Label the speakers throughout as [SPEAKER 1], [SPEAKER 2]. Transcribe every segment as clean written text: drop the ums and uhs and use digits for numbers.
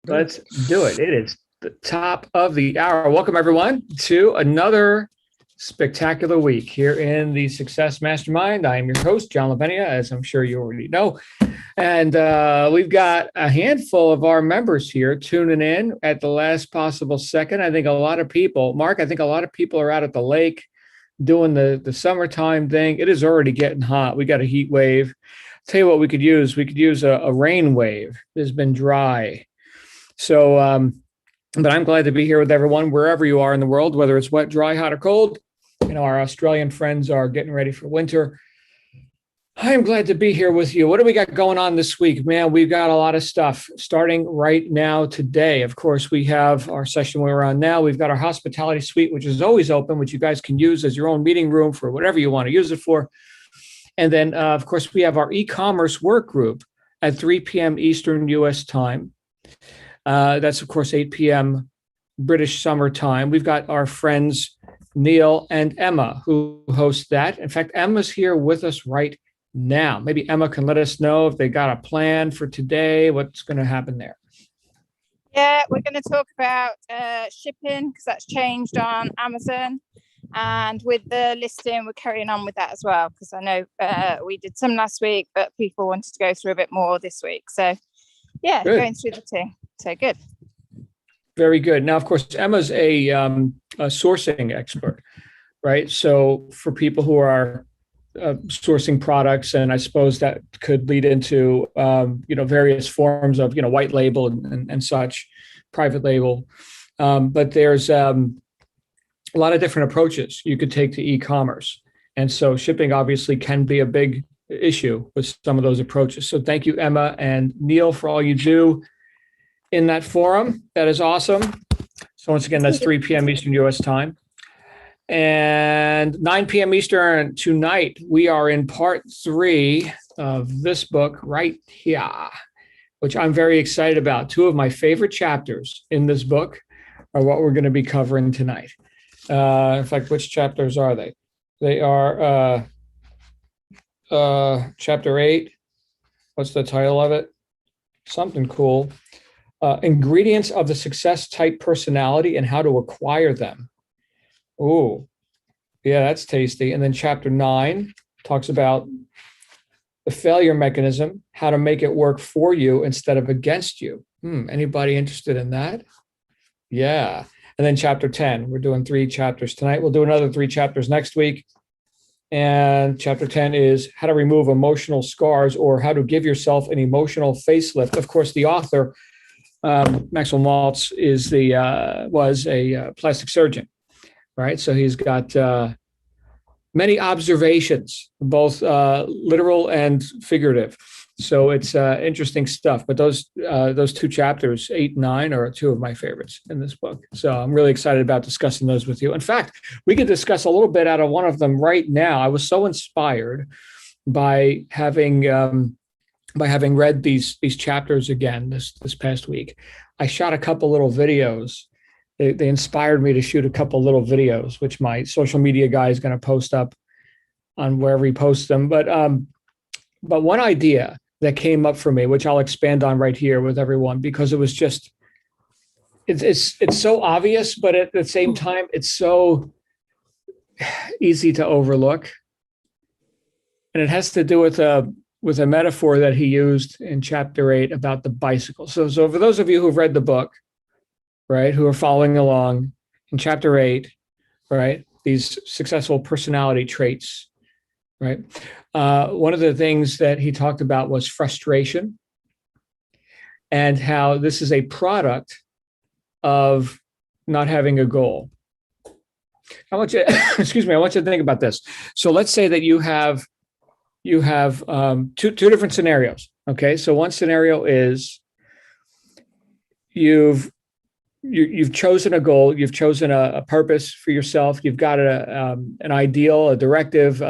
[SPEAKER 1] Let's do it. It is the top of the hour. Welcome, everyone, to another spectacular week here in the Success Mastermind. I am your host, John Lavenia, as I'm sure you already know. And we've got a handful of our members here tuning in at the last possible second. I think a lot of people, Mark, I think a lot of people are out at the lake doing the summertime thing. It is already getting hot. We got a heat wave. Tell you what we could use. We could use a rain wave. It has been dry. So, but I'm glad to be here with everyone, wherever you are in the world, whether it's wet, dry, hot, or cold. You know, our Australian friends are getting ready for winter. I am glad to be here with you. What do we got going on this week? Man, we've got a lot of stuff starting right now today. Of course, we have our session we're on now. We've got our hospitality suite, which is always open, which you guys can use as your own meeting room for whatever you want to use it for. And then, of course, we have our e-commerce work group at 3 p.m. Eastern U.S. time. That's, of course, 8 p.m. British summer time. We've got our friends Neil and Emma who host that. In fact, Emma's here with us right now. Maybe Emma can let us know if they got a plan for today, what's going to happen there.
[SPEAKER 2] Yeah, we're going to talk about shipping because that's changed on Amazon. And with the listing, we're carrying on with that as well because I know we did some last week, but people wanted to go through a bit more this week. So, yeah, good. Going through the two. So good.
[SPEAKER 1] Very good. Now, of course, Emma's a sourcing expert, right? So for people who are sourcing products, and I suppose that could lead into, various forms of, white label and such, private label. But there's a lot of different approaches you could take to e-commerce. And so shipping obviously can be a big issue with some of those approaches. So thank you, Emma and Neil, for all you do in that forum. That is awesome. So once again, that's 3 p.m. Eastern U.S. time. And 9 p.m. Eastern tonight, we are in part 3 of this book right here, which I'm very excited about. 2 of my favorite chapters in this book are what we're going to be covering tonight. In fact, which chapters are they? They are chapter 8. What's the title of it? Something cool. Ingredients of the success type personality and how to acquire them. Oh, yeah, that's tasty. And then chapter 9 talks about the failure mechanism, how to make it work for you instead of against you. Anybody interested in that? Yeah. And then chapter 10, we're doing 3 chapters tonight. We'll do another 3 chapters next week. And chapter 10 is how to remove emotional scars or how to give yourself an emotional facelift. Of course, the author, Maxwell Maltz, was a plastic surgeon, right? So he's got many observations, both literal and figurative. So it's interesting stuff. But those 2 chapters, 8 and 9, are 2 of my favorites in this book. So I'm really excited about discussing those with you. In fact, we could discuss a little bit out of one of them right now. I was so inspired by having read these chapters again this past week. I shot a couple little videos. They inspired me to shoot a couple little videos, which my social media guy is going to post up on wherever he posts them. But one idea that came up for me, which I'll expand on right here with everyone, because it was just, it's so obvious, but at the same time, it's so easy to overlook. And it has to do with a metaphor that he used in chapter 8 about the bicycle. So for those of you who've read the book, right, who are following along in chapter 8, right, these successful personality traits, right? One of the things that he talked about was frustration and how this is a product of not having a goal. I want you, excuse me, I want you to think about this. So let's say that you have two different scenarios. Okay, so one scenario is you've chosen a goal, you've chosen a purpose for yourself, you've got an ideal, a directive.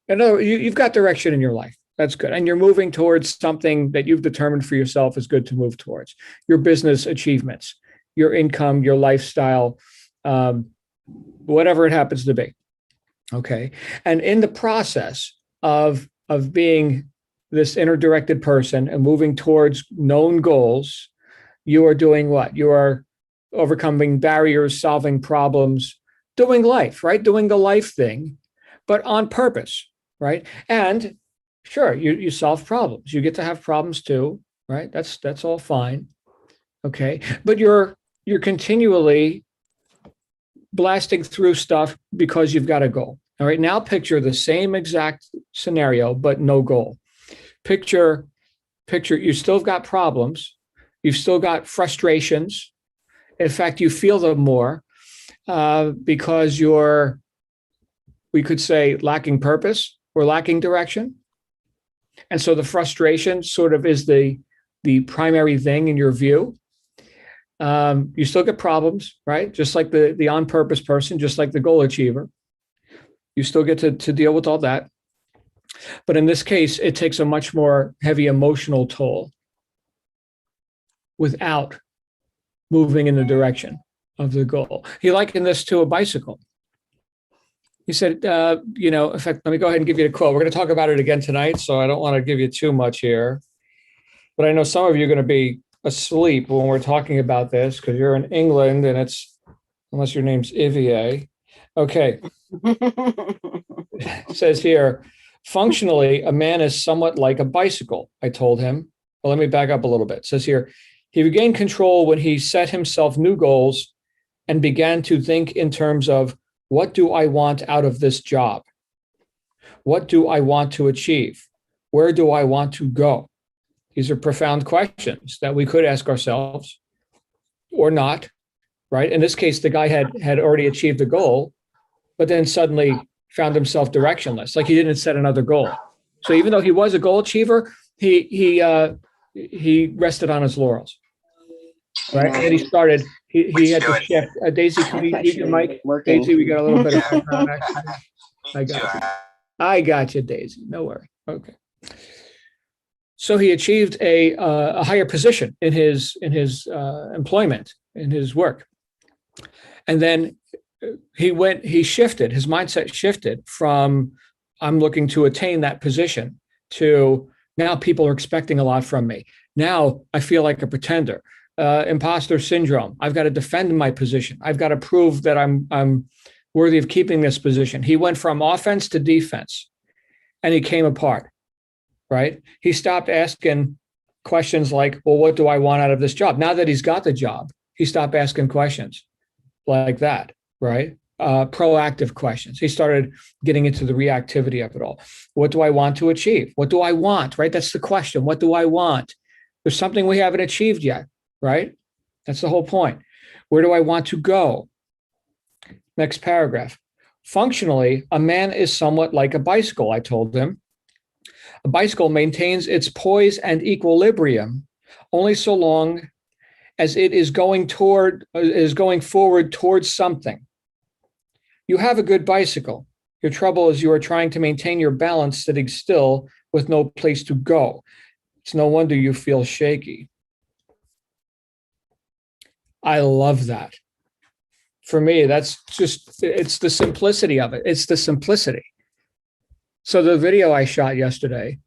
[SPEAKER 1] You've got direction in your life. That's good. And you're moving towards something that you've determined for yourself is good to move towards. Your business achievements, your income, your lifestyle, whatever it happens to be. Okay. And in the process of being this inner directed person and moving towards known goals, you are doing what? You are overcoming barriers, solving problems, doing life, right? Doing the life thing, but on purpose, right? And sure, you solve problems. You get to have problems too, right? That's all fine. Okay. But you're continually blasting through stuff because you've got a goal. All right. Now picture the same exact scenario, but no goal. Picture you still got problems. You've still got frustrations. In fact, you feel them more because you're, we could say, lacking purpose or lacking direction. And so the frustration sort of is the primary thing in your view. You still get problems, right? Just like the on purpose person, just like the goal achiever. You still get to deal with all that. But in this case, it takes a much more heavy emotional toll without moving in the direction of the goal. He likened this to a bicycle. He said, in fact, let me go ahead and give you a quote. We're going to talk about it again tonight, so I don't want to give you too much here. But I know some of you are going to be asleep when we're talking about this because you're in England and it's, unless your name's Ivier. Okay. It says here, functionally, a man is somewhat like a bicycle, I told him. Well, let me back up a little bit. It says here, he regained control when he set himself new goals and began to think in terms of, what do I want out of this job? What do I want to achieve? Where do I want to go? These are profound questions that we could ask ourselves or not, right? In this case, the guy had already achieved the goal, but then suddenly found himself directionless, like he didn't set another goal. So even though he was a goal achiever, he rested on his laurels, right? And he started, he had to shift. Daisy, can you mute your mic? Daisy, we got a little bit of background action. I got you, Daisy. No worry. Okay. So he achieved a higher position in his employment, in his work. And then he shifted, his mindset shifted from, I'm looking to attain that position, to now people are expecting a lot from me. Now I feel like a pretender. Imposter syndrome. I've got to defend my position. I've got to prove that I'm worthy of keeping this position. He went from offense to defense, and he came apart, right? He stopped asking questions like, well, what do I want out of this job? Now that he's got the job, he stopped asking questions like that, right? Proactive questions. He started getting into the reactivity of it all. What do I want to achieve? What do I want, right? That's the question. What do I want? There's something we haven't achieved yet, right? That's the whole point. Where do I want to go? Next paragraph. Functionally, a man is somewhat like a bicycle, I told him. A bicycle maintains its poise and equilibrium only so long as it is going forward towards something. You have a good bicycle. Your trouble is you are trying to maintain your balance sitting still with no place to go. It's no wonder you feel shaky. I love that. For me, that's just, it's the simplicity of it. It's the simplicity. So the video I shot yesterday,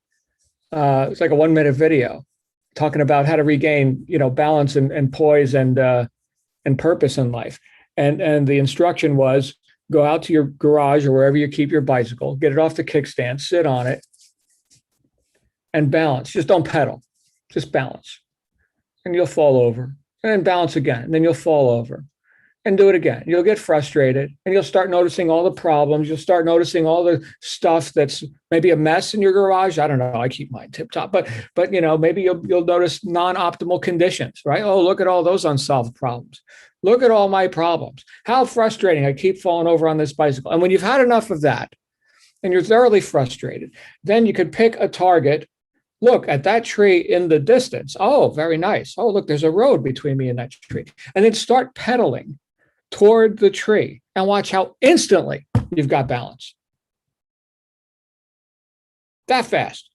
[SPEAKER 1] it's like a 1-minute video talking about how to regain, balance and poise and purpose in life. And the instruction was, go out to your garage or wherever you keep your bicycle, get it off the kickstand, sit on it, and balance. Just don't pedal, just balance. And you'll fall over. And then balance again, and then you'll fall over and do it again. You'll get frustrated and you'll start noticing all the problems. You'll start noticing all the stuff that's maybe a mess in your garage. I don't know. I keep mine tip top, but maybe you'll notice non-optimal conditions, right? Oh, look at all those unsolved problems. Look at all my problems. How frustrating. I keep falling over on this bicycle. And when you've had enough of that and you're thoroughly frustrated, then you could pick a target. Look at that tree in the distance. Oh, very nice. Oh, look, there's a road between me and that tree. And then start pedaling toward the tree and watch how instantly you've got balance. That fast.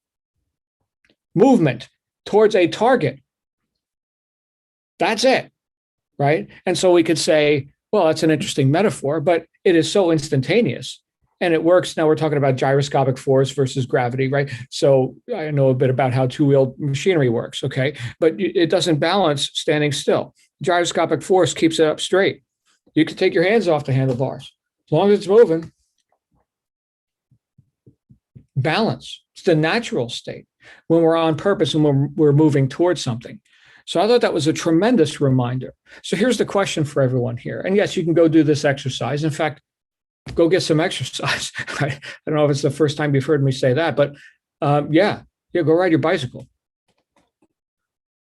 [SPEAKER 1] Movement towards a target. That's it, right? And so we could say, well, that's an interesting metaphor, but it is so instantaneous and it works. Now we're talking about gyroscopic force versus gravity, right? So I know a bit about how two-wheeled machinery works, okay? But it doesn't balance standing still. Gyroscopic force keeps it up straight. You can take your hands off the handlebars. As long as it's moving. Balance. It's the natural state when we're on purpose and when we're moving towards something. So I thought that was a tremendous reminder. So here's the question for everyone here. And yes, you can go do this exercise. In fact, go get some exercise. I don't know if it's the first time you've heard me say that, but yeah, go ride your bicycle.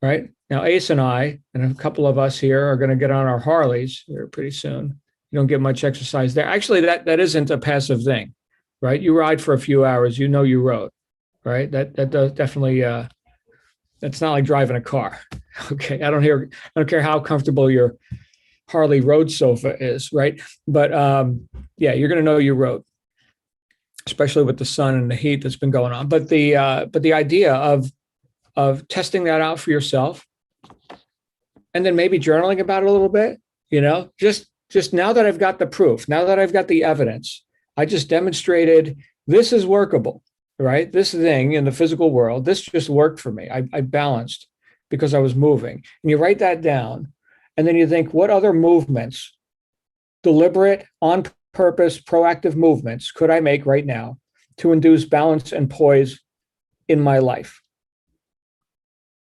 [SPEAKER 1] Right? Now, Ace and I, and a couple of us here are going to get on our Harleys here pretty soon. You don't get much exercise there. Actually, that isn't a passive thing, right? You ride for a few hours, you know you rode, right? That does definitely, that's not like driving a car. Okay, I don't care how comfortable your Harley road sofa is, right? But yeah, you're going to know you rode, especially with the sun and the heat that's been going on. But the idea of testing that out for yourself, and then maybe journaling about it a little bit, just now that I've got the proof, now that I've got the evidence, I just demonstrated this is workable, right? This thing in the physical world, this just worked for me. I balanced because I was moving. And you write that down, and then you think, what other movements, deliberate, on purpose, proactive movements could I make right now to induce balance and poise in my life?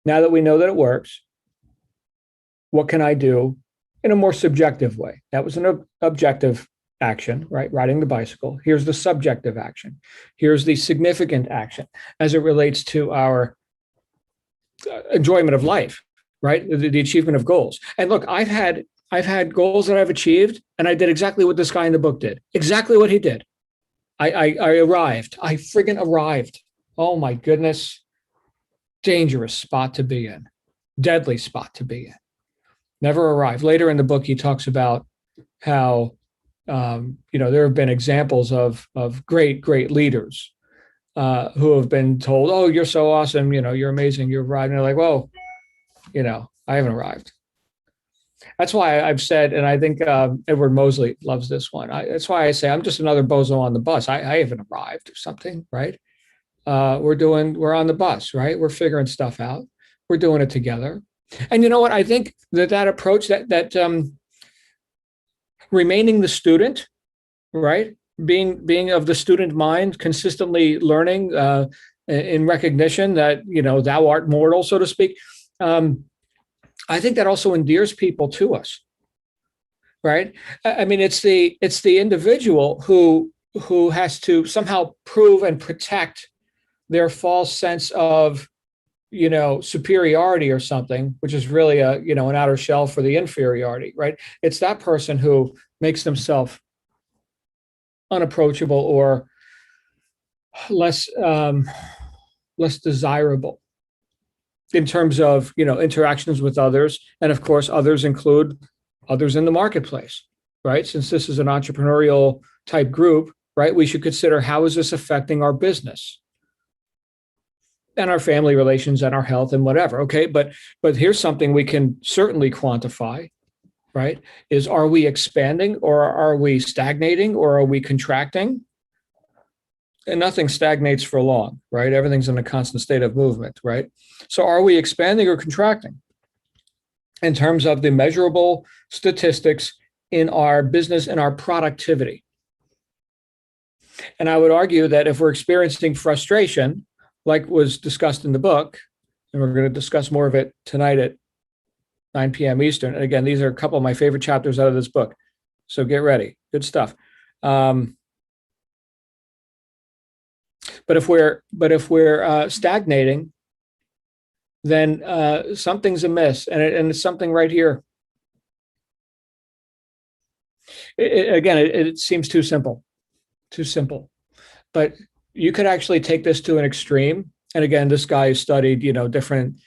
[SPEAKER 1] Now that we know that it works, what can I do in a more subjective way? That was an objective action, right? Riding the bicycle. Here's the subjective action. Here's the significant action as it relates to our enjoyment of life, right? The achievement of goals. And look, I've had goals that I've achieved, and I did exactly what this guy in the book did. Exactly what he did. I arrived. I friggin' arrived. Oh my goodness. Dangerous spot to be in. Deadly spot to be in. Never arrived. Later in the book, he talks about how there have been examples of great leaders who have been told, "Oh, you're so awesome. You're amazing. You arrived." And they're like, "Whoa, I haven't arrived." That's why I've said, and I think Edward Mosley loves this one. That's why I say I'm just another bozo on the bus. I haven't arrived or something, right? We're on the bus, right? We're figuring stuff out. We're doing it together. And you know what? I think that approach, that remaining the student, right? Being of the student mind, consistently learning in recognition that, thou art mortal, so to speak. I think that also endears people to us, right? I mean, it's the individual who has to somehow prove and protect their false sense of, superiority or something, which is really an outer shell for the inferiority, right? It's that person who makes themselves unapproachable or less desirable in terms of, interactions with others. And of course, others include others in the marketplace, right? Since this is an entrepreneurial type group, right? We should consider, how is this affecting our business and our family relations and our health and whatever. Okay. But here's something we can certainly quantify, right? Is, are we expanding, or are we stagnating, or are we contracting? And nothing stagnates for long, right? Everything's in a constant state of movement, right? So are we expanding or contracting in terms of the measurable statistics in our business and our productivity? And I would argue that if we're experiencing frustration, like was discussed in the book, and we're going to discuss more of it tonight at 9 p.m. Eastern. And again, these are a couple of my favorite chapters out of this book. So get ready. Good stuff. But if we're stagnating, then something's amiss, and it's something right here. It seems too simple, but you could actually take this to an extreme. And again, this guy studied, different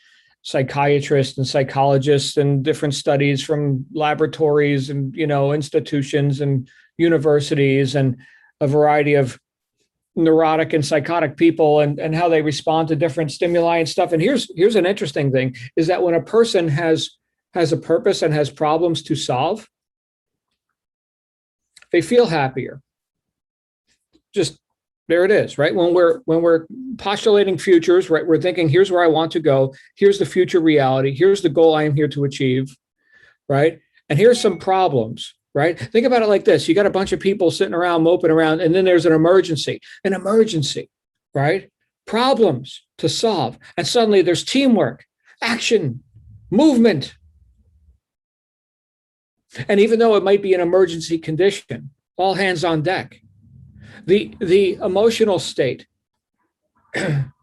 [SPEAKER 1] psychiatrists and psychologists and different studies from laboratories and, institutions and universities and a variety of neurotic and psychotic people and how they respond to different stimuli and stuff. And here's an interesting thing, is that when a person has a purpose and has problems to solve, they feel happier. just there it is, right? When we're postulating futures, right? We're thinking, here's where I want to go. Here's the future reality. Here's the goal I am here to achieve, right? And here's some problems, right? Think about it like this. You got a bunch of people sitting around, moping around, and then there's an emergency, right? Problems to solve. And suddenly there's teamwork, action, movement. And even though it might be an emergency condition, all hands on deck. The emotional state.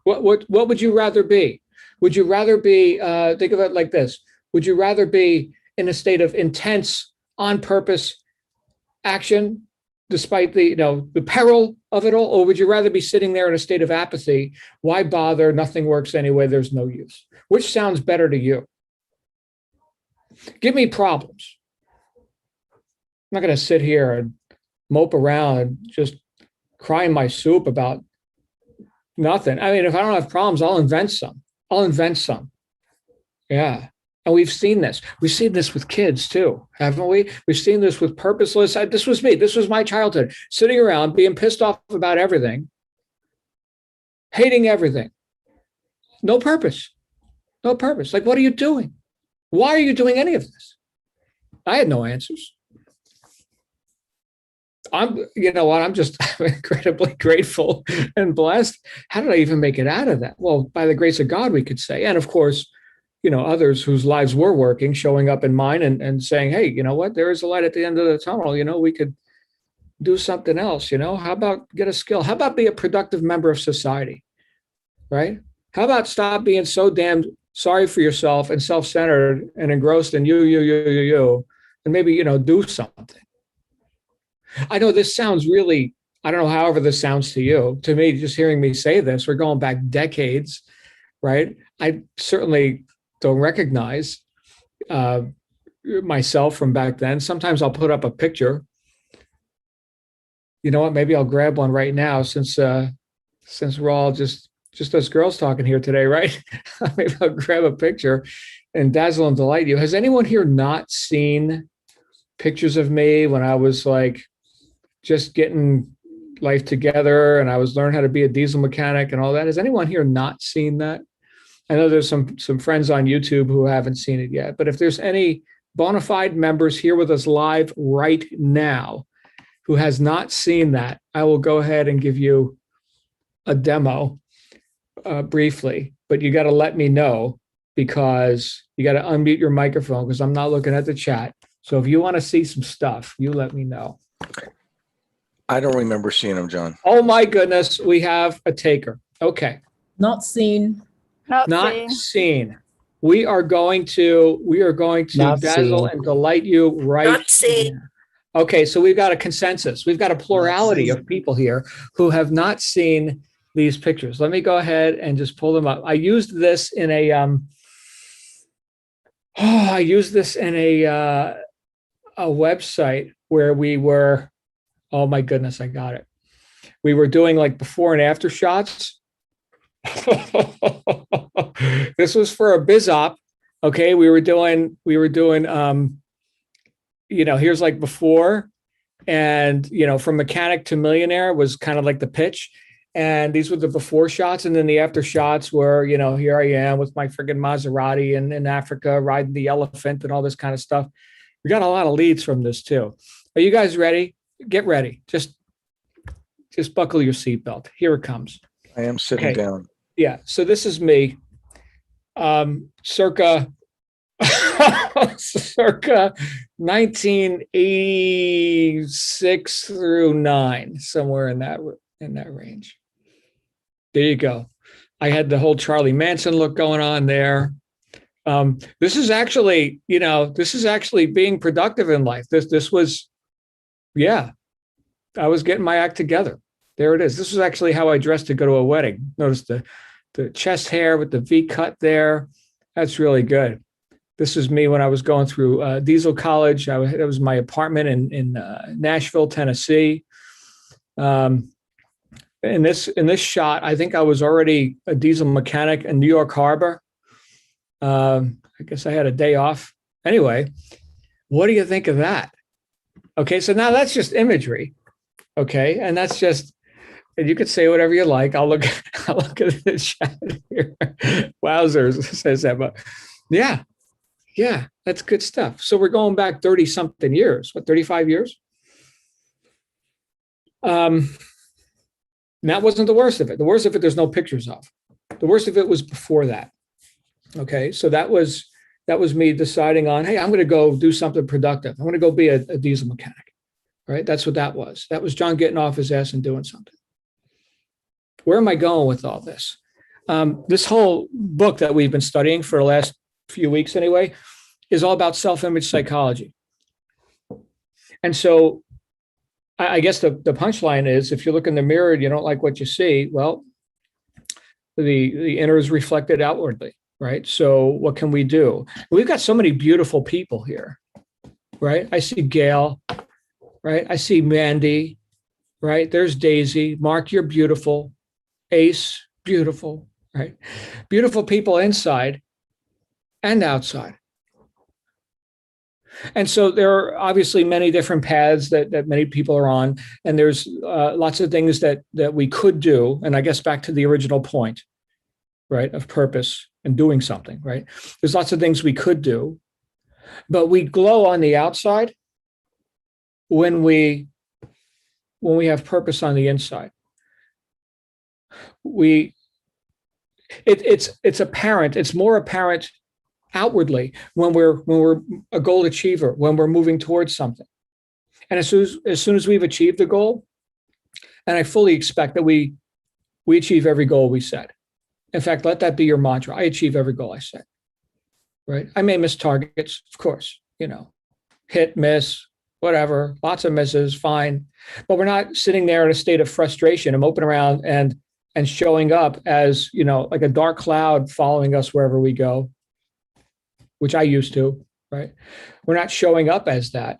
[SPEAKER 1] what would you rather be? Would you rather be, think of it like this. Would you rather be in a state of intense, on purpose action, despite the peril of it all? Or would you rather be sitting there in a state of apathy? Why bother? Nothing works anyway. There's no use. Which sounds better to you? Give me problems. I'm not going to sit here and mope around and just crying my soup about nothing. I mean, if I don't have problems, I'll invent some. Yeah. And we've seen this. We've seen this with kids too, haven't we? We've seen this with purposeless. This was me. This was my childhood. Sitting around, being pissed off about everything, hating everything. No purpose. No purpose. Like, what are you doing? Why are you doing any of this? I had no answers. You know what? I'm just incredibly grateful and blessed. How did I even make it out of that? Well, by the grace of God, we could say. And of course, others whose lives were working, showing up in mine and saying, hey, you know what? There is a light at the end of the tunnel. We could do something else. How about get a skill? How about be a productive member of society? Right? How about stop being so damn sorry for yourself and self-centered and engrossed in you, and maybe, do something. I know this sounds really, I don't know, however this sounds to you. To me, just hearing me say this, we're going back decades, right? I certainly don't recognize myself from back then. Sometimes I'll put up a picture. You know what? Maybe I'll grab one right now since we're all just us girls talking here today, right? Maybe I'll grab a picture and dazzle and delight you. Has anyone here not seen pictures of me when I was like just getting life together and I was learning how to be a diesel mechanic and all that? Has anyone here not seen that? I know there's some friends on YouTube who haven't seen it yet, but if there's any bona fide members here with us live right now who has not seen that, I will go ahead and give you a demo briefly, but you got to let me know because you got to unmute your microphone because I'm not looking at the chat. So if you want to see some stuff, you let me know.
[SPEAKER 3] I don't remember seeing them, John.
[SPEAKER 1] Oh my goodness, we have a taker. Okay.
[SPEAKER 4] Not seen.
[SPEAKER 2] Not
[SPEAKER 1] seen. We are going to
[SPEAKER 4] Not
[SPEAKER 1] dazzle
[SPEAKER 4] seen.
[SPEAKER 1] and delight you right
[SPEAKER 5] Not seen.
[SPEAKER 1] now. Okay, so we've got a consensus. We've got a plurality of people here who have not seen these pictures. Let me go ahead and just pull them up. I used this in a website where we were, oh my goodness, I got it. We were doing like before and after shots. This was for a biz op. Okay, we were doing here's like before, and from mechanic to millionaire was kind of like the pitch. And these were the before shots. And then the after shots were, here I am with my friggin' Maserati in Africa, riding the elephant and all this kind of stuff. We got a lot of leads from this too. Are you guys ready? Get ready. Just buckle your seatbelt. Here it comes.
[SPEAKER 3] I am sitting down.
[SPEAKER 1] Yeah. So this is me, circa 1986 through 9, somewhere in that range. There you go. I had the whole Charlie Manson look going on there. This is actually being productive in life. This was, I was getting my act together. There it is. This was actually how I dressed to go to a wedding. Notice the chest hair with the V cut there. That's really good. This is me when I was going through Diesel College. It was my apartment in Nashville, Tennessee. In this shot, I think I was already a diesel mechanic in New York Harbor. I guess I had a day off. Anyway, what do you think of that? Okay, so now that's just imagery. Okay, and that's just And you could say whatever you like. I'll look at the chat here. Wowzers says that, but yeah, that's good stuff. So we're going back 30 something years, 35 years? That wasn't the worst of it. The worst of it, there's no pictures of. The worst of it was before that. Okay, so that was me deciding on, hey, I'm going to go do something productive. I'm going to go be a diesel mechanic, right? That's what that was. That was John getting off his ass and doing something. Where am I going with all this? This whole book that we've been studying for the last few weeks anyway is all about self-image psychology. And so I guess the punchline is, if you look in the mirror and you don't like what you see, well, the inner is reflected outwardly, right? So what can we do? We've got so many beautiful people here, right? I see Gail, right? I see Mandy, right? There's Daisy. Mark, you're beautiful. Ace, beautiful, right? Beautiful people inside and outside. And so there are obviously many different paths that many people are on, and there's lots of things that we could do. And I guess back to the original point, right, of purpose and doing something, right? There's lots of things we could do, but we glow on the outside when we have purpose on the inside. It's apparent. It's more apparent outwardly when we're a goal achiever, when we're moving towards something. And as soon as we've achieved the goal, and I fully expect that we achieve every goal we set. In fact, let that be your mantra. I achieve every goal I set, right? I may miss targets, of course, hit, miss, whatever, lots of misses, fine. But we're not sitting there in a state of frustration and moping around and showing up as, like a dark cloud following us wherever we go, which I used to, right? We're not showing up as that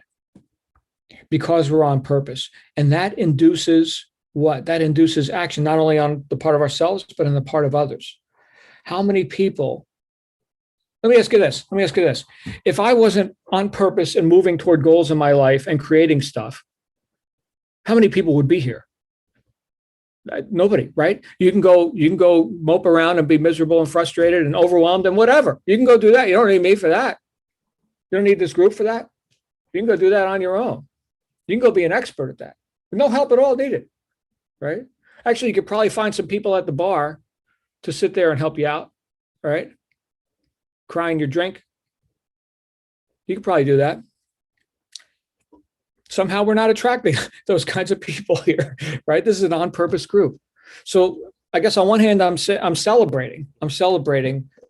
[SPEAKER 1] because we're on purpose. And that induces what? That induces action, not only on the part of ourselves, but on the part of others. How many people, let me ask you this. If I wasn't on purpose and moving toward goals in my life and creating stuff, how many people would be here? Nobody, right? You can go mope around and be miserable and frustrated and overwhelmed and whatever. You can go do that. You don't need me for that. You don't need this group for that. You can go do that on your own. You can go be an expert at that. With no help at all needed, right? Actually, you could probably find some people at the bar to sit there and help you out, right? Crying your drink. You could probably do that. Somehow we're not attracting those kinds of people here, right? This is an on-purpose group. So I guess on one hand, I'm celebrating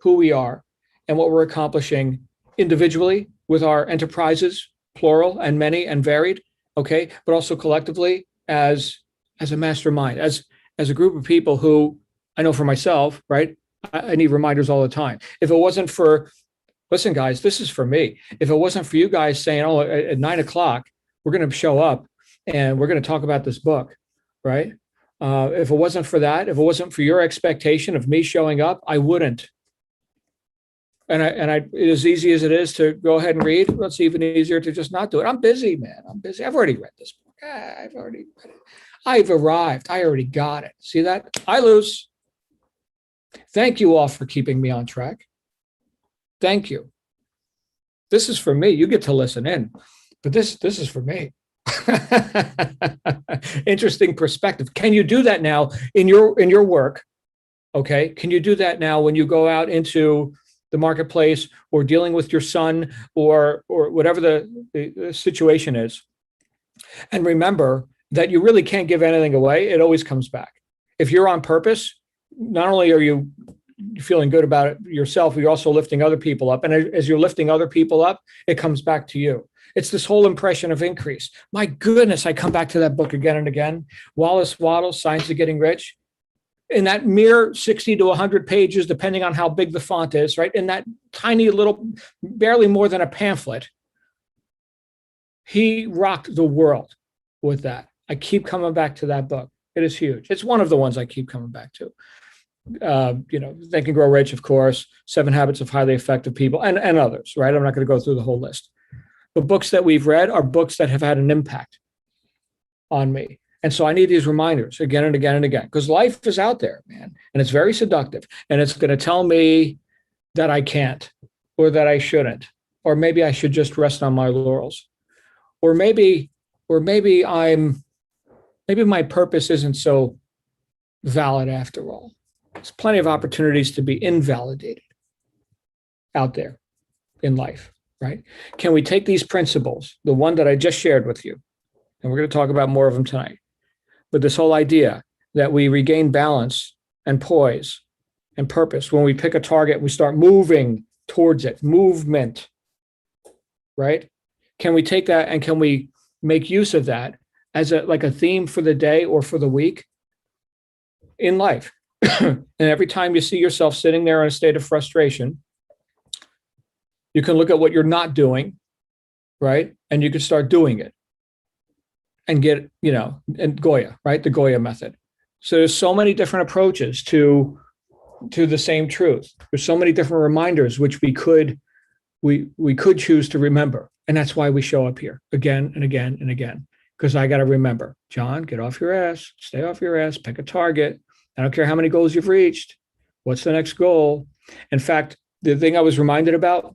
[SPEAKER 1] who we are and what we're accomplishing individually with our enterprises, plural and many and varied, okay? But also collectively as a mastermind, as a group of people who, I know for myself, right? I need reminders all the time. If it wasn't for, listen, guys, this is for me. If it wasn't for you guys saying, oh, at 9 o'clock, we're going to show up and we're going to talk about this book, right? If it wasn't for that, if it wasn't for your expectation of me showing up, I wouldn't. And as easy as it is to go ahead and read, well, it's even easier to just not do it. I'm busy, man. I'm busy. I've already read this book. I've already read it. I've arrived. I already got it. See that? I lose. Thank you all for keeping me on track. Thank you. This is for me. You get to listen in. But this is for me. Interesting perspective. Can you do that now in your work? Okay. Can you do that now when you go out into the marketplace or dealing with your son or whatever the situation is? And remember that you really can't give anything away. It always comes back. If you're on purpose, not only are you feeling good about it yourself, you're also lifting other people up. And as you're lifting other people up, it comes back to you. It's this whole impression of increase. My goodness, I come back to that book again and again. Wallace Wattles, Science of Getting Rich. In that mere 60 to 100 pages, depending on how big the font is, right? In that tiny little, barely more than a pamphlet, he rocked the world with that. I keep coming back to that book. It is huge. It's one of the ones I keep coming back to. Think and Grow Rich, of course, 7 Habits of Highly Effective People, and others, right? I'm not going to go through the whole list. But books that we've read are books that have had an impact on me. And so I need these reminders again and again and again, because life is out there, man, and it's very seductive. And it's going to tell me that I can't, or that I shouldn't, or maybe I should just rest on my laurels, or maybe maybe my purpose isn't so valid after all. There's plenty of opportunities to be invalidated out there in life, right? Can we take these principles, the one that I just shared with you, and we're going to talk about more of them tonight, but this whole idea that we regain balance and poise and purpose when we pick a target, we start moving towards it, movement, right? Can we take that and can we make use of that as a theme for the day or for the week in life? And every time you see yourself sitting there in a state of frustration, you can look at what you're not doing, right? And you can start doing it and get, and Goya, right? The Goya method. So there's so many different approaches to the same truth. There's so many different reminders which we could choose to remember. And that's why we show up here again and again and again. Because I got to remember, John, get off your ass, stay off your ass, pick a target. I don't care how many goals you've reached. What's the next goal? In fact, the thing I was reminded about,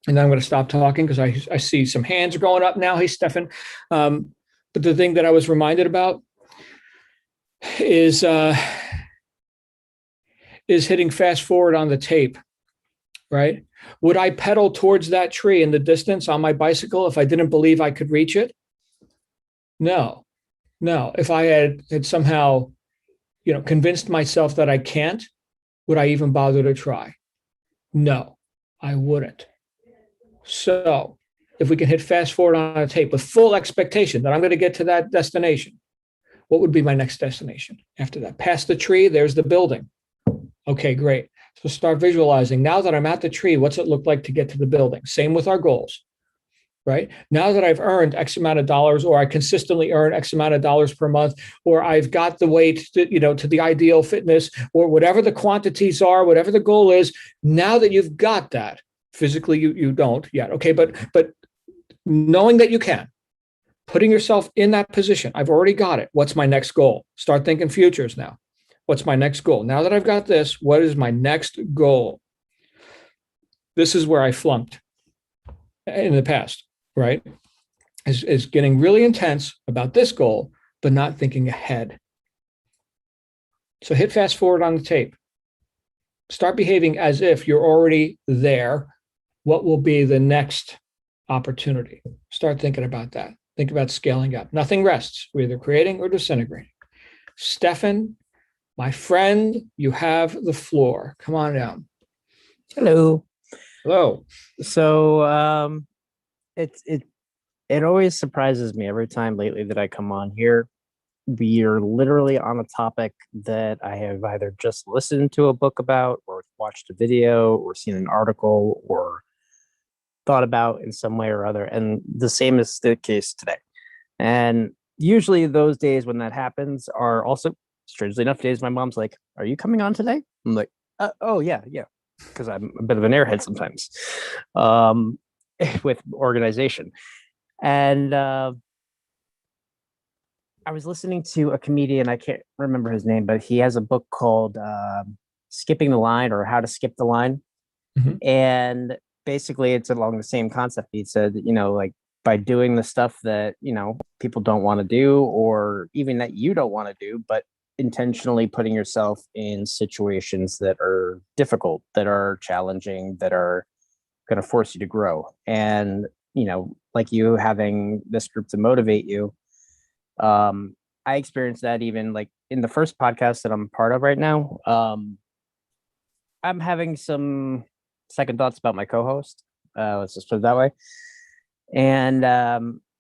[SPEAKER 1] and then I'm going to stop talking because I see some hands are going up now. Hey, Stefan. But the thing that I was reminded about is hitting fast forward on the tape, right? Would I pedal towards that tree in the distance on my bicycle if I didn't believe I could reach it? No. If I had somehow, convinced myself that I can't, would I even bother to try? No, I wouldn't. So if we can hit fast forward on a tape with full expectation that I'm going to get to that destination, what would be my next destination after that? Past the tree, there's the building. Okay, great. So start visualizing. Now that I'm at the tree, what's it look like to get to the building? Same with our goals, right? Now that I've earned X amount of dollars, or I consistently earn X amount of dollars per month, or I've got the weight to the ideal fitness, or whatever the quantities are, whatever the goal is, now that you've got that, physically you don't yet, okay, but knowing that you can, putting yourself in that position, I've already got it. What's my next goal? Start thinking futures now. What's my next goal? Now that I've got this, what is my next goal? This is where I flunked in the past, right? Is getting really intense about this goal, but not thinking ahead. So hit fast forward on the tape. Start behaving as if you're already there. What will be the next opportunity? Start thinking about that. Think about scaling up. Nothing rests. We're either creating or disintegrating. Stefan, my friend, you have the floor. Come on down.
[SPEAKER 5] Hello.
[SPEAKER 1] Hello.
[SPEAKER 5] So it always surprises me every time lately that I come on here. We are literally on a topic that I have either just listened to a book about, or watched a video, or seen an article, or thought about in some way or other. And the same is the case today. And usually those days when that happens are also, strangely enough, days my mom's like, "Are you coming on today?" I'm like, "Oh yeah," because I'm a bit of an airhead sometimes with organization. And I was listening to a comedian, I can't remember his name, but he has a book called Skipping the Line, or How to Skip the Line.
[SPEAKER 1] Mhm.
[SPEAKER 5] And basically it's along the same concept. He said, like, by doing the stuff that, people don't want to do, or even that you don't want to do, but intentionally putting yourself in situations that are difficult, that are challenging, that are going to force you to grow. And, like you having this group to motivate you. I experienced that even like in the first podcast that I'm part of right now. I'm having some second thoughts about my co-host. Let's just put it that way. And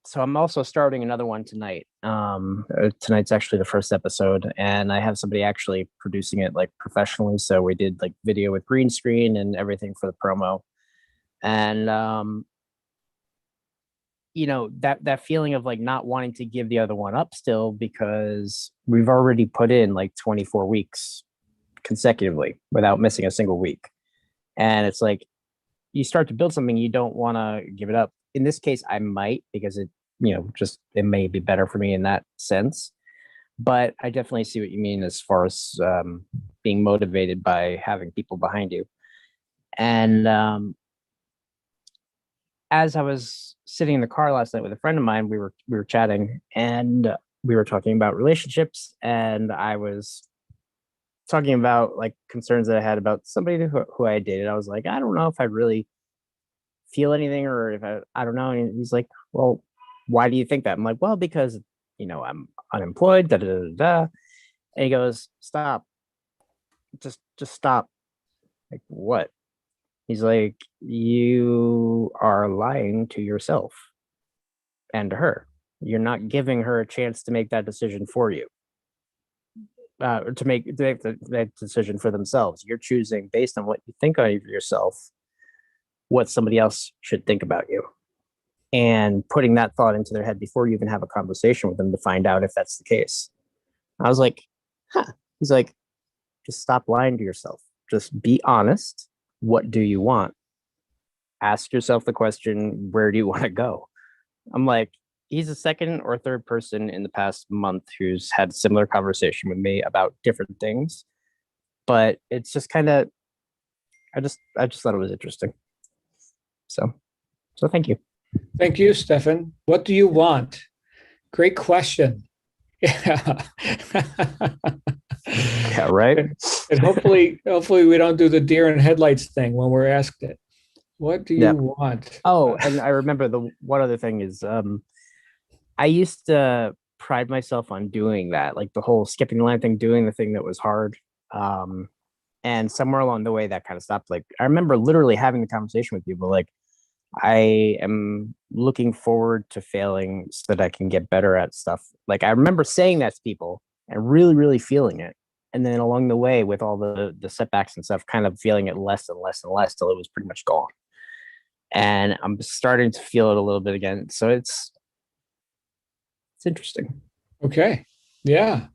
[SPEAKER 5] so I'm also starting another one tonight. Tonight's actually the first episode, and I have somebody actually producing it like professionally. So we did like video with green screen and everything for the promo. And that feeling of like not wanting to give the other one up still, because we've already put in like 24 weeks consecutively without missing a single week. And it's like, you start to build something, you don't want to give it up. In this case, I might, because it may be better for me in that sense. But I definitely see what you mean as far as being motivated by having people behind you. And as I was sitting in the car last night with a friend of mine, we were chatting, and we were talking about relationships, and I was talking about like concerns that I had about somebody who I dated. I was like, I don't know if I really feel anything, or if I don't know. And he's like, well, why do you think that? I'm like, well, because I'm unemployed, da da da da. And he goes, stop, just stop. Like, what? He's like, you are lying to yourself and to her. You're not giving her a chance to make that decision for you. To make that decision for themselves. You're choosing based on what you think of yourself, what somebody else should think about you, and putting that thought into their head before you even have a conversation with them to find out if that's the case. I was like, huh. He's like, just stop lying to yourself. Just be honest. What do you want? Ask yourself the question, where do you want to go? I'm like, he's the second or third person in the past month who's had a similar conversation with me about different things. But it's just kind of, I just thought it was interesting. So thank you.
[SPEAKER 1] Thank you, Stefan. What do you want? Great question. Yeah.
[SPEAKER 5] Yeah, right.
[SPEAKER 1] And hopefully we don't do the deer in headlights thing when we're asked it. What do you want?
[SPEAKER 5] Oh, and I remember the one other thing is I used to pride myself on doing that, like the whole skipping the line thing, doing the thing that was hard. And somewhere along the way that kind of stopped. Like I remember literally having the conversation with people like, I am looking forward to failing so that I can get better at stuff. Like I remember saying that to people and really, really feeling it. And then along the way with all the setbacks and stuff, kind of feeling it less and less and less till it was pretty much gone. And I'm starting to feel it a little bit again. So it's interesting.
[SPEAKER 1] Okay. Yeah.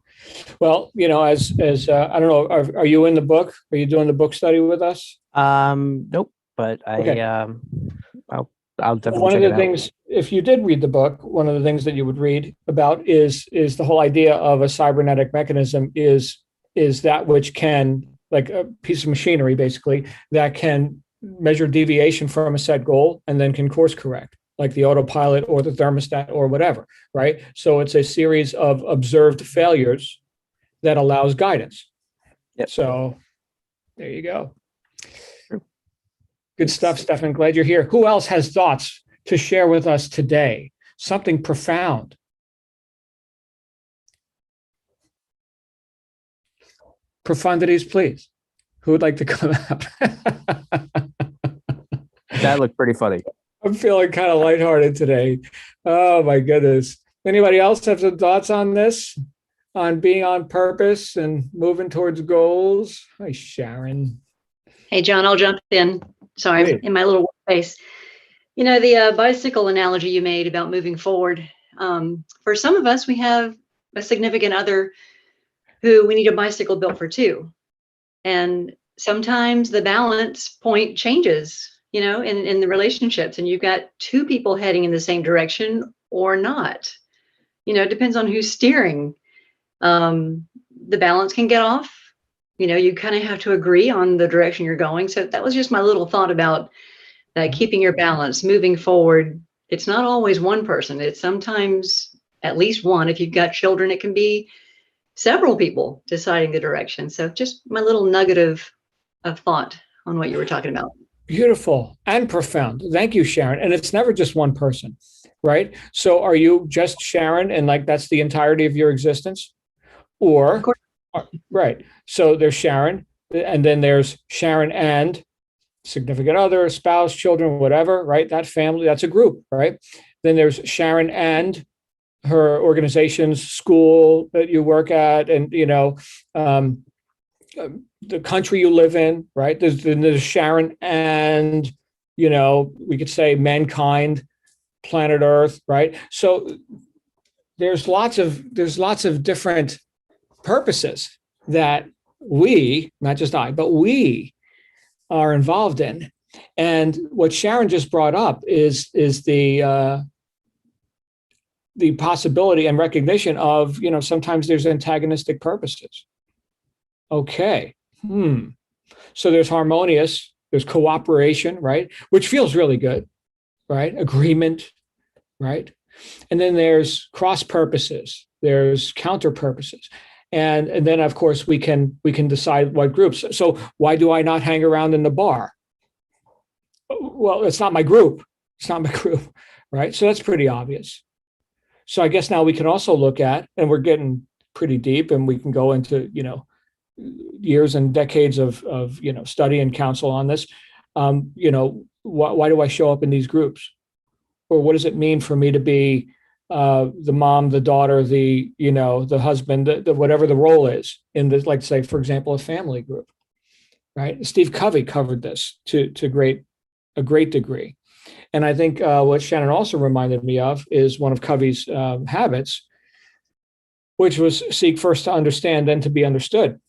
[SPEAKER 1] Well, as I don't know, are you in the book? Are you doing the book study with us?
[SPEAKER 5] Nope. But
[SPEAKER 1] Okay.
[SPEAKER 5] I'll definitely
[SPEAKER 1] one
[SPEAKER 5] check
[SPEAKER 1] of the
[SPEAKER 5] it out.
[SPEAKER 1] things, if you did read the book, one of the things that you would read about is the whole idea of a cybernetic mechanism is that which can, like a piece of machinery, basically, that can measure deviation from a set goal and then can course correct, like the autopilot or the thermostat or whatever, right? So it's a series of observed failures that allows guidance.
[SPEAKER 5] Yep.
[SPEAKER 1] So there you go. Good stuff, Stefan. Glad you're here. Who else has thoughts to share with us today? Something profound. Profundities, please. Who would like to come out?
[SPEAKER 5] That looked pretty funny.
[SPEAKER 1] I'm feeling kind of lighthearted today. Oh my goodness. Anybody else have some thoughts on this? On being on purpose and moving towards goals? Hi, Sharon.
[SPEAKER 6] Hey, John, I'll jump in. Sorry,
[SPEAKER 1] Hey.
[SPEAKER 6] I'm in my little workspace. The bicycle analogy you made about moving forward. For some of us, we have a significant other who we need a bicycle built for too. And sometimes the balance point changes, in the relationships, and you've got two people heading in the same direction or not. It depends on who's steering. The balance can get off. You kind of have to agree on the direction you're going. So that was just my little thought about keeping your balance, moving forward. It's not always one person. It's sometimes at least one. If you've got children, it can be several people deciding the direction. So just my little nugget of thought on what you were talking about.
[SPEAKER 1] Beautiful and profound. Thank you, Sharon. And it's never just one person, right? So are you just Sharon and like that's the entirety of your existence? Or, right. So there's Sharon, and then there's Sharon and significant other, spouse, children, whatever, right? That family, that's a group, right? Then there's Sharon and her organization's school that you work at, and the country you live in, right? There's Sharon and we could say mankind, planet Earth, right? So there's lots of different purposes that we, not just I, but we are involved in. And what Sharon just brought up is the the possibility and recognition of, sometimes there's antagonistic purposes. Okay. So there's harmonious, there's cooperation, right? Which feels really good, right? Agreement, right? And then there's cross purposes, there's counter purposes. And then of course we can decide what groups. So why do I not hang around in the bar? Well, it's not my group. It's not my group, right? So that's pretty obvious. So I guess now we can also look at, and we're getting pretty deep, and we can go into, years and decades of study and counsel on this. Why do I show up in these groups? Or what does it mean for me to be the mom, the daughter, the husband, the whatever the role is in this, like say, for example, a family group, right? Steve Covey covered this to a great degree. And I think what Shannon also reminded me of is one of Covey's habits, which was seek first to understand, then to be understood.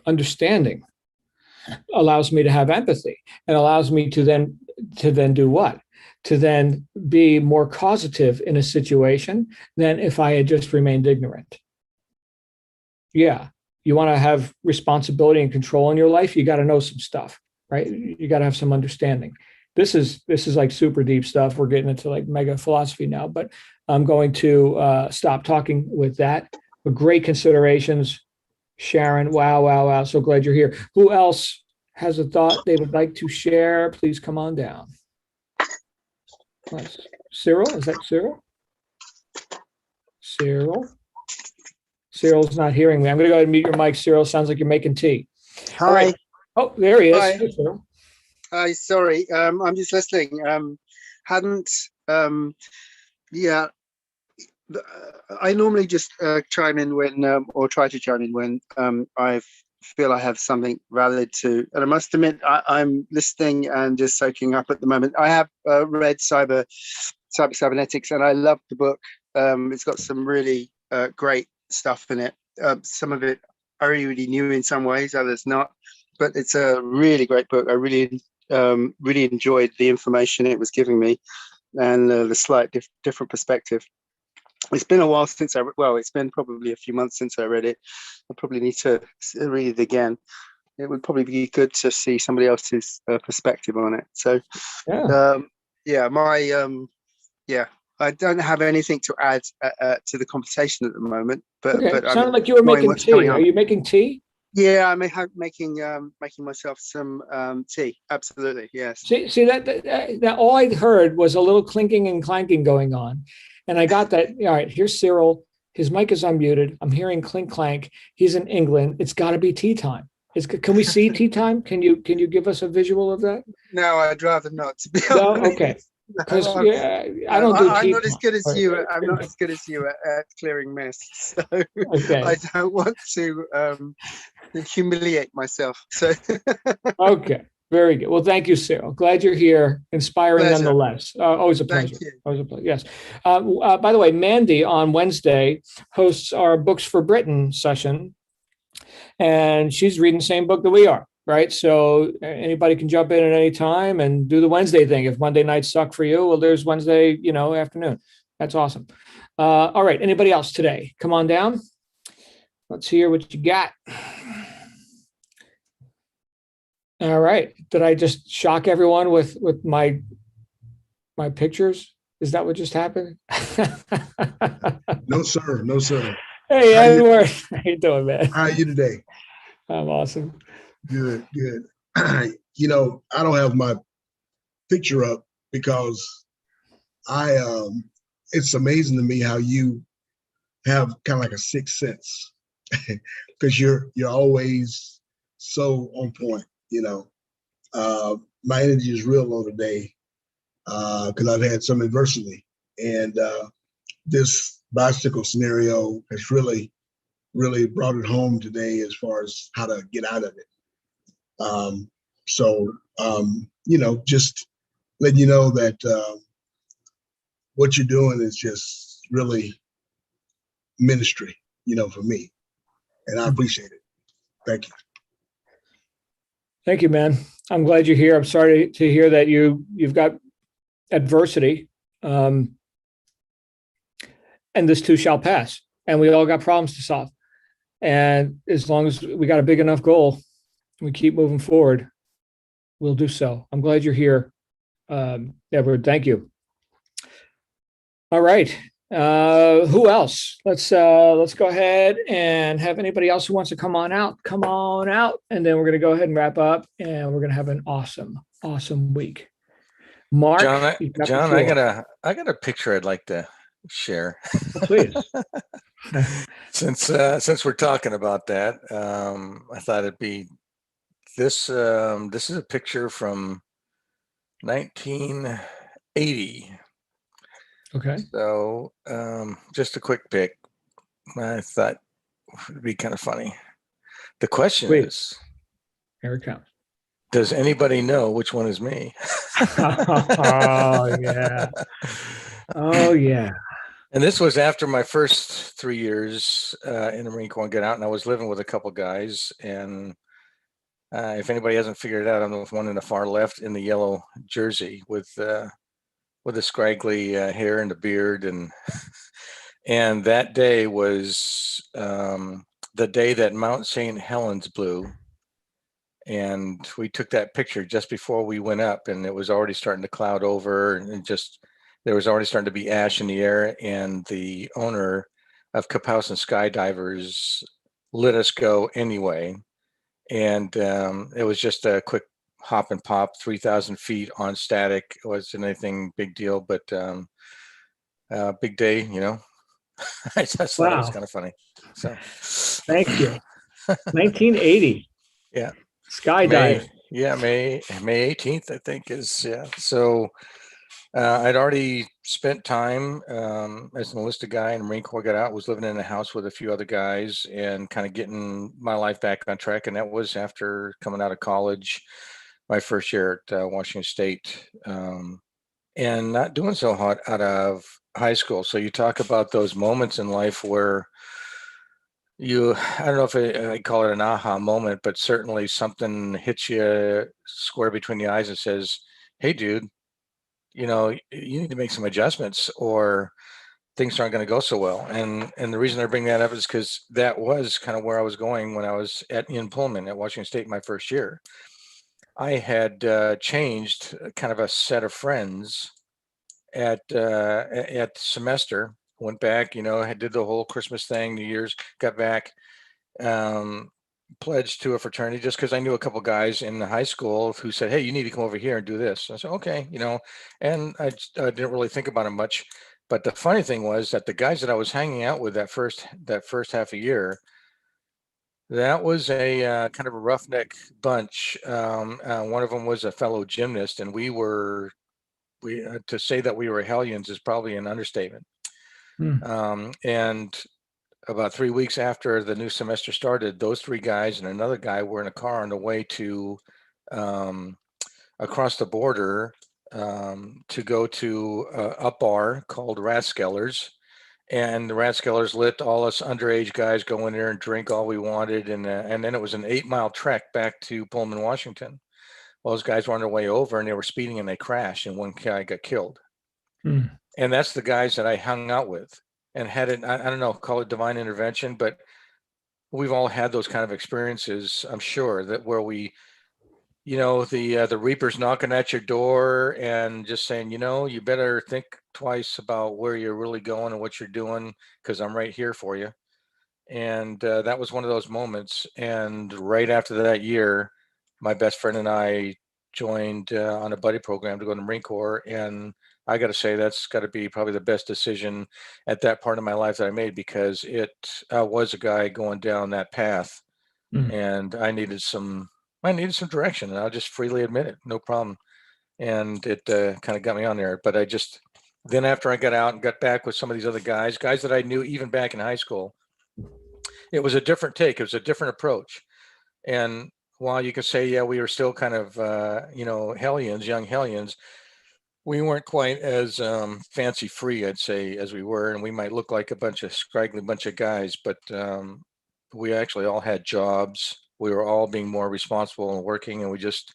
[SPEAKER 1] Understanding allows me to have empathy and allows me to then do what? To then be more causative in a situation than if I had just remained ignorant. Yeah. You want to have responsibility and control in your life, you got to know some stuff, right? You got to have some understanding. This is like super deep stuff. We're getting into like mega philosophy now, but I'm going to stop talking with that. But great considerations. Sharon, wow. So glad you're here. Who else has a thought they would like to share? Please come on down. Cyril, is that Cyril? Cyril's not hearing me. I'm going to go ahead and mute your mic, Cyril. Sounds like you're making tea.
[SPEAKER 7] Hi.
[SPEAKER 1] All right. Oh, there he is.
[SPEAKER 7] Hi.
[SPEAKER 1] Hey, Cyril.
[SPEAKER 7] Hi, sorry. I'm just listening. Yeah. I normally just chime in when, or try to chime in when I feel I have something valid to. And I must admit, I'm listening and just soaking up at the moment. I have read Cybernetics, and I love the book. It's got some really great stuff in it. Some of it I already knew in some ways, others not. But it's a really great book. I really enjoyed the information it was giving me, and the slight different perspective. It's been a while since it's been probably a few months since I read it. I probably need to read it again. It would probably be good to see somebody else's perspective on it. So, I don't have anything to add to the conversation at the moment. But
[SPEAKER 1] Okay.
[SPEAKER 7] but
[SPEAKER 1] Sounded like you were making tea. Are you making tea?
[SPEAKER 7] Yeah, I'm making myself some tea. Absolutely, yes.
[SPEAKER 1] See that all I heard was a little clinking and clanking going on, and I got that. All right, here's Cyril. His mic is unmuted. I'm hearing clink clank. He's in England. It's got to be tea time. Can we see tea time? Can you give us a visual of that?
[SPEAKER 7] No, I'd rather not. To be
[SPEAKER 1] No,
[SPEAKER 7] honest.
[SPEAKER 1] okay. Because I don't do tea.
[SPEAKER 7] I'm not as good as
[SPEAKER 1] Right.
[SPEAKER 7] you. I'm not as good as you at clearing mess. So
[SPEAKER 1] Okay.
[SPEAKER 7] I don't want to humiliate myself. So
[SPEAKER 1] Okay. Very good. Well, thank you, Cyril. Glad you're here. Inspiring
[SPEAKER 7] Pleasure.
[SPEAKER 1] nonetheless. Always a pleasure.
[SPEAKER 7] Thank you.
[SPEAKER 1] Always a pleasure. Yes. By the way, Mandy on Wednesday hosts our Books for Britain session, and she's reading the same book that we are. Right. So anybody can jump in at any time and do the Wednesday thing. If Monday nights suck for you, well, there's Wednesday, afternoon. That's awesome. All right. Anybody else today? Come on down. Let's hear what you got. All right. Did I just shock everyone with my pictures? Is that what just happened?
[SPEAKER 8] No, sir. No, sir.
[SPEAKER 1] Hey, Edward. How you doing, man?
[SPEAKER 8] How are you today?
[SPEAKER 1] I'm awesome.
[SPEAKER 8] Good. I don't have my picture up because it's amazing to me how you have kind of like a sixth sense because you're always so on point, My energy is real low today because I've had some adversity, and this bicycle scenario has really brought it home today as far as how to get out of it. Just letting you know that what you're doing is just really ministry, for me. And I appreciate it. Thank you.
[SPEAKER 1] Thank you, man. I'm glad you're here. I'm sorry to hear that you've got adversity. And this too shall pass. And we all got problems to solve. And as long as we got a big enough goal, we keep moving forward, we'll do so. I'm glad you're here, Edward. Thank you. All right. Who else? Let's go ahead and have anybody else who wants to come on out, and then we're going to go ahead and wrap up, and we're going to have an awesome week. Mark,
[SPEAKER 3] John, I
[SPEAKER 1] floor.
[SPEAKER 3] got a picture I'd like to share.
[SPEAKER 1] Please.
[SPEAKER 3] Since we're talking about that, I thought it'd be this. This is a picture from 1980.
[SPEAKER 1] Okay.
[SPEAKER 3] So just a quick pic. I thought it'd be kind of funny. The question is,
[SPEAKER 1] here it comes.
[SPEAKER 3] Does anybody know which one is me?
[SPEAKER 1] Oh yeah. Oh yeah.
[SPEAKER 3] And this was after my first 3 years in the Marine Corps and get out, and I was living with a couple guys. And if anybody hasn't figured it out, I'm the one in the far left in the yellow jersey with the scraggly hair and the beard, and that day was the day that Mount St. Helens blew, and we took that picture just before we went up, and it was already starting to cloud over, and just there was already starting to be ash in the air, and the owner of Kapowsin Skydivers let us go anyway, and it was just a quick hop and pop, 3,000 feet on static. It wasn't anything big deal, but big day, you know. I just thought it was kind of funny. So
[SPEAKER 1] thank you. 1980.
[SPEAKER 3] Yeah.
[SPEAKER 1] Skydive.
[SPEAKER 3] May 18th, I think is, yeah. So I'd already spent time as an enlisted guy in the Marine Corps, got out, was living in a house with a few other guys and kind of getting my life back on track. And that was after coming out of college, my first year at Washington State, and not doing so hot out of high school. So you talk about those moments in life where I don't know if I call it an aha moment, but certainly something hits you square between the eyes and says, hey, dude, you know, you need to make some adjustments or things aren't going to go so well. And the reason I bring that up is because that was kind of where I was going when I was in Pullman at Washington State my first year. I had changed kind of a set of friends at semester, went back, you know, I did the whole Christmas thing, New Year's, got back, pledged to a fraternity just because I knew a couple guys in the high school who said, hey, you need to come over here and do this. I said, okay, you know, and I didn't really think about it much. But the funny thing was that the guys that I was hanging out with that first half a year, that was a kind of a roughneck bunch. One of them was a fellow gymnast, and to say that we were hellions is probably an understatement. And about 3 weeks after the new semester started, those three guys and another guy were in a car on the way to across the border to go to a bar called Rathskeller's. And the Rathskeller's let all us underage guys go in there and drink all we wanted. And then it was an 8-mile trek back to Pullman, Washington. Well, those guys were on their way over and they were speeding and they crashed and one guy got killed. And that's the guys that I hung out with and had it, I don't know, call it divine intervention, but we've all had those kind of experiences, I'm sure, that where we, you know, the Reaper's knocking at your door and just saying, you know, you better think twice about where you're really going and what you're doing, because I'm right here for you. And that was one of those moments. And right after that year, my best friend and I joined on a buddy program to go to the Marine Corps. And I got to say, that's got to be probably the best decision at that part of my life that I made, because it was a guy going down that path and I needed some direction, and I'll just freely admit it, no problem. And it kind of got me on there. But then after I got out and got back with some of these other guys that I knew even back in high school, it was a different take. It was a different approach. And while you could say, yeah, we were still kind of, you know, hellions, young hellions, we weren't quite as fancy free, I'd say, as we were. And we might look like a bunch of scraggly bunch of guys, but we actually all had jobs. We were all being more responsible and working, and we just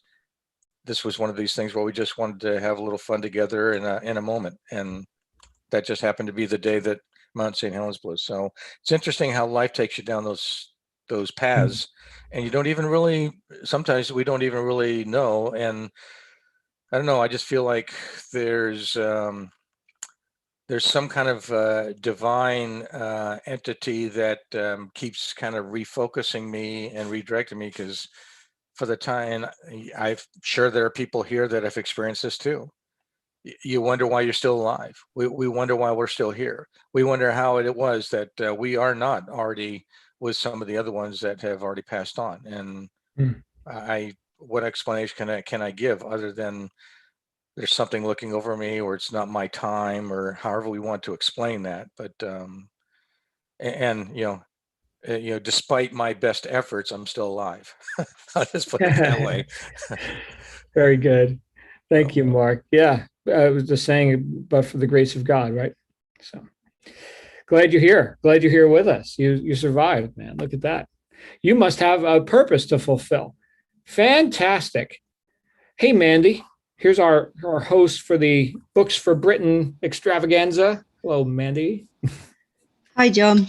[SPEAKER 3] this was one of these things where we just wanted to have a little fun together in a moment. And that just happened to be the day that Mount St. Helens blew. So it's interesting how life takes you down those paths, and you don't even really, sometimes we don't even really know. And I don't know, I just feel like there's some kind of divine entity that keeps kind of refocusing me and redirecting me, because for the time, I'm sure there are people here that have experienced this too. You wonder why you're still alive. We wonder why we're still here. We wonder how it was that we are not already with some of the other ones that have already passed on. And what explanation can I give other than there's something looking over me, or it's not my time, or however we want to explain that. But and despite my best efforts, I'm still alive. I'll just put it that way.
[SPEAKER 1] Very good. Thank you, Mark. Yeah, I was just saying, but for the grace of God, right? So glad you're here. Glad you're here with us. You survived, man. Look at that. You must have a purpose to fulfill. Fantastic. Hey, Mandy. Here's our host for the Books for Britain extravaganza. Hello, Mandy.
[SPEAKER 9] Hi, John.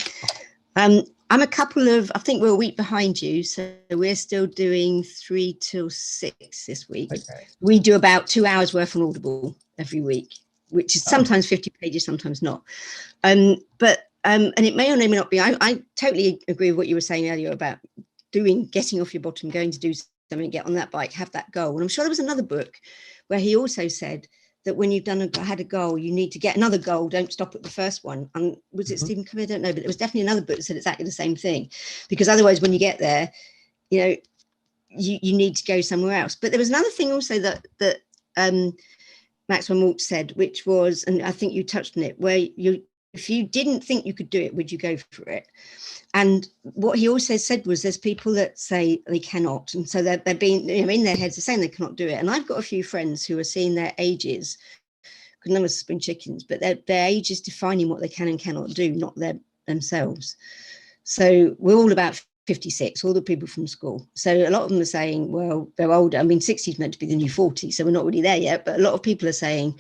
[SPEAKER 9] I'm a I think we're a week behind you. So we're still doing 3 till 6 this week.
[SPEAKER 1] Okay.
[SPEAKER 9] We do about 2 hours worth on Audible every week, which is sometimes 50 pages, sometimes not. And it may or may not be, I totally agree with what you were saying earlier about getting off your bottom, going to do something, get on that bike, have that goal. And I'm sure there was another book where he also said that when you've had a goal, you need to get another goal. Don't stop at the first one. And was it Stephen Covey? I don't know, but it was definitely another book that said exactly the same thing. Because otherwise, when you get there, you need to go somewhere else. But there was another thing also that Maxwell Maltz said, which was, and I think you touched on it, where if you didn't think you could do it, would you go for it? And what he also said was there's people that say they cannot. And so they're being, in their heads, they're saying they cannot do it. And I've got a few friends who are seeing their ages, because none of us spring chickens, but their age is defining what they can and cannot do, not themselves. So we're all about 56, all the people from school. So a lot of them are saying, well, they're older. I mean, 60 is meant to be the new 40, so we're not really there yet. But a lot of people are saying,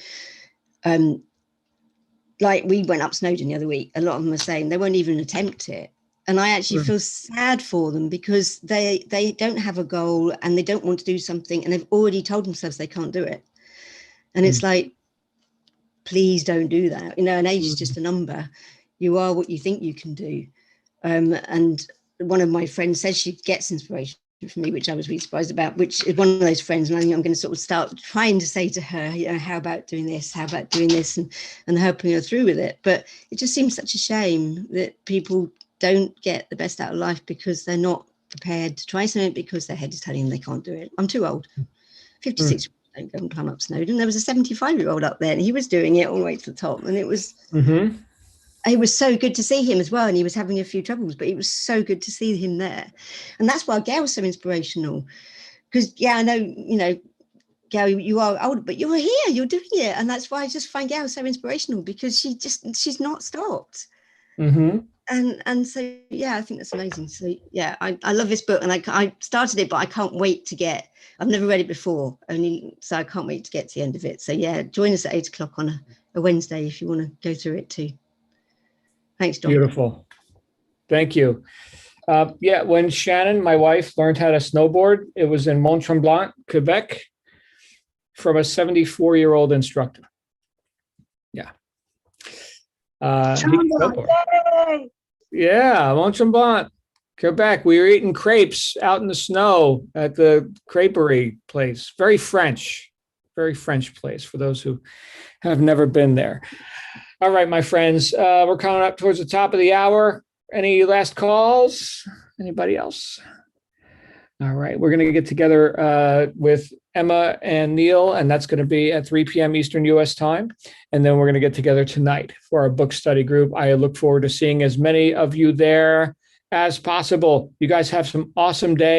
[SPEAKER 9] like we went up Snowdon the other week, a lot of them are saying they won't even attempt it. And I actually feel sad for them because they don't have a goal and they don't want to do something and they've already told themselves they can't do it. And it's like, please don't do that. An age is just a number. You are what you think you can do. And one of my friends says she gets inspiration from me, which I was really surprised about, which is one of those friends. And I think I'm going to sort of start trying to say to her, how about doing this? How about doing this? And helping her through with it. But it just seems such a shame that people don't get the best out of life because they're not prepared to try something because their head is telling them they can't do it. I'm too old. 56 don't go and climb up Snowdon. There was a 75-year-old up there and he was doing it all the way to the top. And it was so good to see him as well. And he was having a few troubles, but it was so good to see him there. And that's why Gail was so inspirational. Because, I know, Gail, you are old, but you're here, you're doing it. And that's why I just find Gail so inspirational because she's not stopped. And so, I think that's amazing. So, I love this book and I started it, but I can't wait to I've never read it before, so I can't wait to get to the end of it. So, join us at 8 o'clock on a Wednesday if you want to go through it too. Thanks, John.
[SPEAKER 1] Beautiful. Thank you. When Shannon, my wife, learned how to snowboard, it was in Mont Tremblant, Quebec, from a 74-year-old instructor. Mont Tremblant, Quebec. We were eating crepes out in the snow at the creperie place. Very French place for those who have never been there. All right, my friends, we're coming up towards the top of the hour. Any last calls? Anybody else? All right, we're going to get together with Emma and Neil, and that's going to be at 3 p.m. Eastern U.S. time. And then we're going to get together tonight for our book study group. I look forward to seeing as many of you there as possible. You guys have some awesome day.